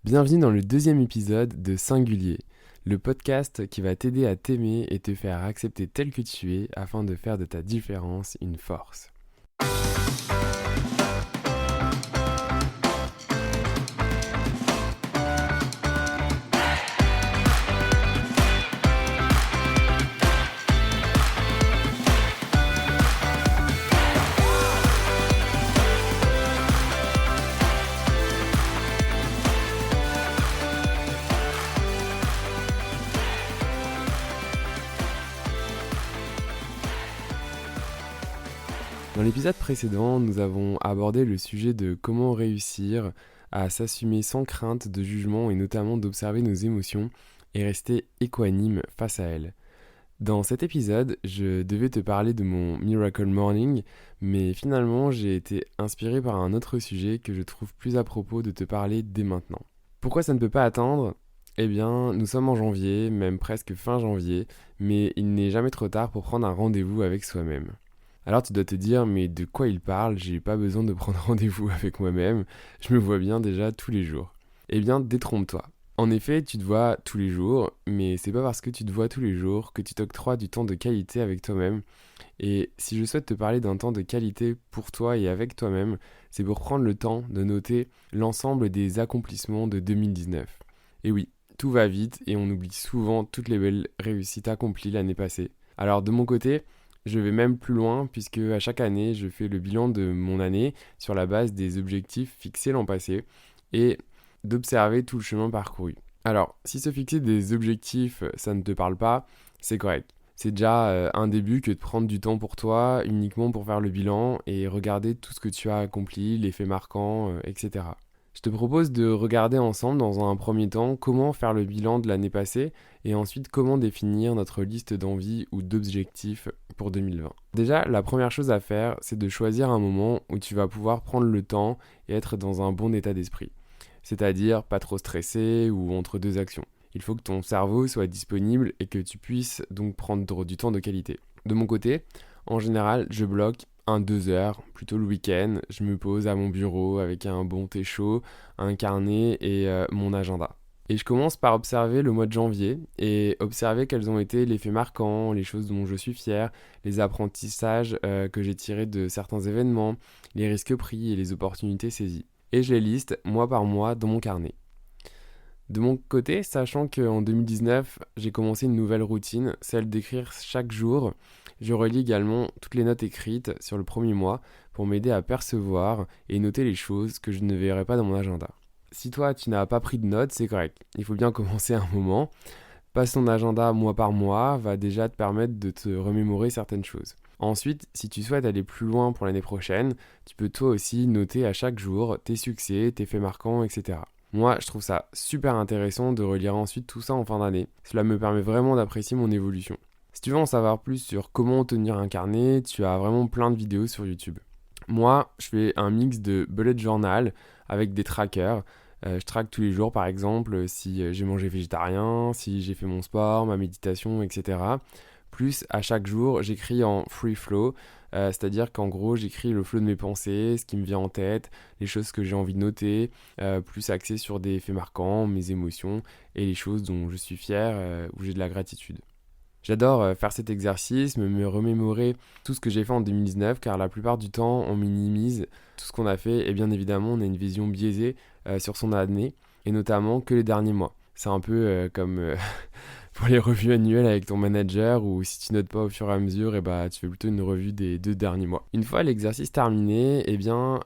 Bienvenue dans le deuxième épisode de Singulier, le podcast qui va t'aider à t'aimer et te faire accepter tel que tu es afin de faire de ta différence une force. Dans l'épisode précédent, nous avons abordé le sujet de comment réussir à s'assumer sans crainte de jugement et notamment d'observer nos émotions et rester équanime face à elles. Dans cet épisode, je devais te parler de mon Miracle Morning, mais finalement j'ai été inspiré par un autre sujet que je trouve plus à propos de te parler dès maintenant. Pourquoi ça ne peut pas attendre ? Eh bien, nous sommes en janvier, même presque fin janvier, mais il n'est jamais trop tard pour prendre un rendez-vous avec soi-même. Alors tu dois te dire, mais de quoi il parle ? J'ai pas besoin de prendre rendez-vous avec moi-même, je me vois bien déjà tous les jours. Eh bien, détrompe-toi. En effet, tu te vois tous les jours, mais c'est pas parce que tu te vois tous les jours que tu t'octroies du temps de qualité avec toi-même. Et si je souhaite te parler d'un temps de qualité pour toi et avec toi-même, c'est pour prendre le temps de noter l'ensemble des accomplissements de 2019. Et oui, tout va vite et on oublie souvent toutes les belles réussites accomplies l'année passée. Alors de mon côté, je vais même plus loin puisque à chaque année, je fais le bilan de mon année sur la base des objectifs fixés l'an passé et d'observer tout le chemin parcouru. Alors, si se fixer des objectifs, ça ne te parle pas, c'est correct. C'est déjà un début que de prendre du temps pour toi, uniquement pour faire le bilan et regarder tout ce que tu as accompli, les faits marquants, etc. Je te propose de regarder ensemble dans un premier temps comment faire le bilan de l'année passée et ensuite comment définir notre liste d'envies ou d'objectifs pour 2020. Déjà, la première chose à faire, c'est de choisir un moment où tu vas pouvoir prendre le temps et être dans un bon état d'esprit. C'est-à-dire pas trop stressé ou entre deux actions. Il faut que ton cerveau soit disponible et que tu puisses donc prendre du temps de qualité. De mon côté, en général, je bloque 1-2 heures, plutôt le week-end. Je me pose à mon bureau avec un bon thé chaud, un carnet et mon agenda. Et je commence par observer le mois de janvier et observer quels ont été les faits marquants, les choses dont je suis fier, les apprentissages que j'ai tirés de certains événements, les risques pris et les opportunités saisies. Et je les liste mois par mois dans mon carnet. De mon côté, sachant qu'en 2019, j'ai commencé une nouvelle routine, celle d'écrire chaque jour, je relis également toutes les notes écrites sur le premier mois pour m'aider à percevoir et noter les choses que je ne verrai pas dans mon agenda. Si toi, tu n'as pas pris de notes, c'est correct. Il faut bien commencer à un moment. Passer ton agenda mois par mois va déjà te permettre de te remémorer certaines choses. Ensuite, si tu souhaites aller plus loin pour l'année prochaine, tu peux toi aussi noter à chaque jour tes succès, tes faits marquants, etc. Moi, je trouve ça super intéressant de relire ensuite tout ça en fin d'année. Cela me permet vraiment d'apprécier mon évolution. Si tu veux en savoir plus sur comment tenir un carnet, tu as vraiment plein de vidéos sur YouTube. Moi, je fais un mix de bullet journal avec des trackers. Je traque tous les jours, par exemple, si j'ai mangé végétarien, si j'ai fait mon sport, ma méditation, etc. Plus, à chaque jour, j'écris en free flow, c'est-à-dire qu'en gros, j'écris le flow de mes pensées, ce qui me vient en tête, les choses que j'ai envie de noter, plus axé sur des faits marquants, mes émotions et les choses dont je suis fier, où j'ai de la gratitude. J'adore faire cet exercice, me remémorer tout ce que j'ai fait en 2019, car la plupart du temps, on minimise tout ce qu'on a fait, et bien évidemment, on a une vision biaisée sur son année, et notamment que les derniers mois. C'est un peu comme pour les revues annuelles avec ton manager, où si tu notes pas au fur et à mesure, et bah, tu fais plutôt une revue des 2 derniers mois. Une fois l'exercice terminé, eh bien,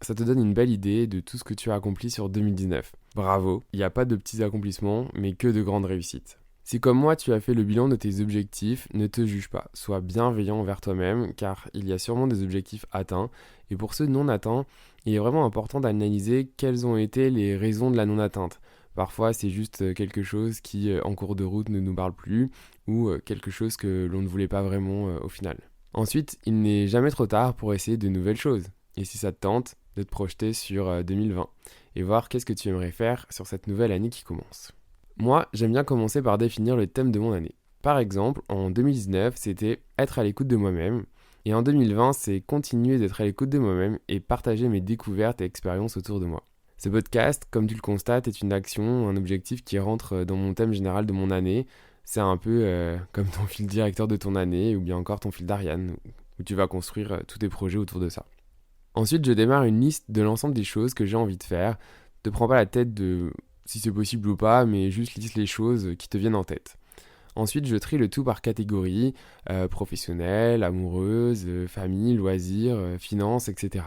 ça te donne une belle idée de tout ce que tu as accompli sur 2019. Bravo, il n'y a pas de petits accomplissements, mais que de grandes réussites. Si comme moi tu as fait le bilan de tes objectifs, ne te juge pas, sois bienveillant envers toi-même car il y a sûrement des objectifs atteints et pour ceux non atteints, il est vraiment important d'analyser quelles ont été les raisons de la non-atteinte. Parfois c'est juste quelque chose qui en cours de route ne nous parle plus ou quelque chose que l'on ne voulait pas vraiment au final. Ensuite, il n'est jamais trop tard pour essayer de nouvelles choses et si ça te tente, de te projeter sur 2020 et voir qu'est-ce que tu aimerais faire sur cette nouvelle année qui commence. Moi, j'aime bien commencer par définir le thème de mon année. Par exemple, en 2019, c'était être à l'écoute de moi-même. Et en 2020, c'est continuer d'être à l'écoute de moi-même et partager mes découvertes et expériences autour de moi. Ce podcast, comme tu le constates, est une action, un objectif qui rentre dans mon thème général de mon année. C'est un peu comme ton fil directeur de ton année ou bien encore ton fil d'Ariane, où tu vas construire tous tes projets autour de ça. Ensuite, je démarre une liste de l'ensemble des choses que j'ai envie de faire. Ne te prends pas la tête de si c'est possible ou pas, mais juste liste les choses qui te viennent en tête. Ensuite, je trie le tout par catégorie, professionnelle, amoureuse, famille, loisirs, finances, etc.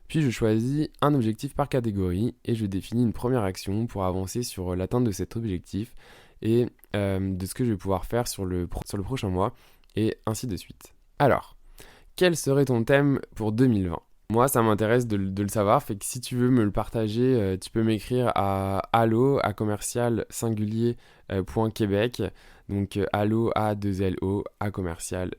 Puis je choisis un objectif par catégorie et je définis une première action pour avancer sur l'atteinte de cet objectif et de ce que je vais pouvoir faire sur le prochain mois et ainsi de suite. Alors, quel serait ton thème pour 2020 ? Moi, ça m'intéresse de le savoir, fait que si tu veux me le partager, tu peux m'écrire à allo@singulier.québec. Donc allo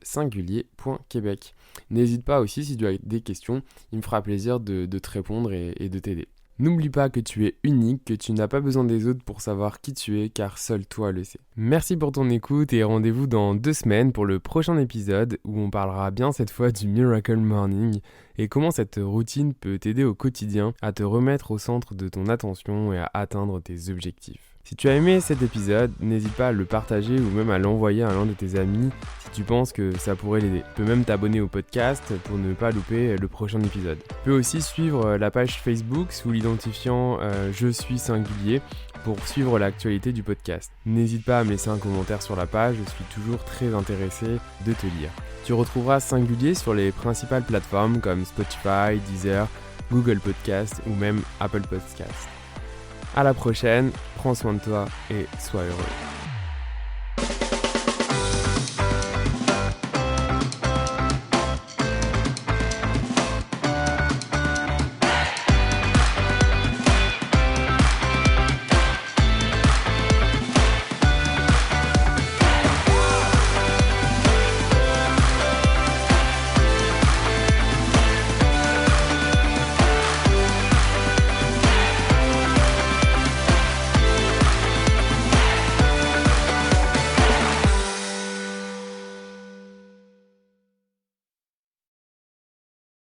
@singulier.québec. N'hésite pas aussi si tu as des questions, il me fera plaisir de te répondre et de t'aider. N'oublie pas que tu es unique, que tu n'as pas besoin des autres pour savoir qui tu es, car seul toi le sais. Merci pour ton écoute et rendez-vous dans 2 semaines pour le prochain épisode où on parlera bien cette fois du Miracle Morning et comment cette routine peut t'aider au quotidien à te remettre au centre de ton attention et à atteindre tes objectifs. Si tu as aimé cet épisode, n'hésite pas à le partager ou même à l'envoyer à l'un de tes amis si tu penses que ça pourrait l'aider. Tu peux même t'abonner au podcast pour ne pas louper le prochain épisode. Tu peux aussi suivre la page Facebook sous l'identifiant Je suis singulier pour suivre l'actualité du podcast. N'hésite pas à me laisser un commentaire sur la page, je suis toujours très intéressé de te lire. Tu retrouveras Singulier sur les principales plateformes comme Spotify, Deezer, Google Podcast ou même Apple Podcast. À la prochaine, prends soin de toi et sois heureux.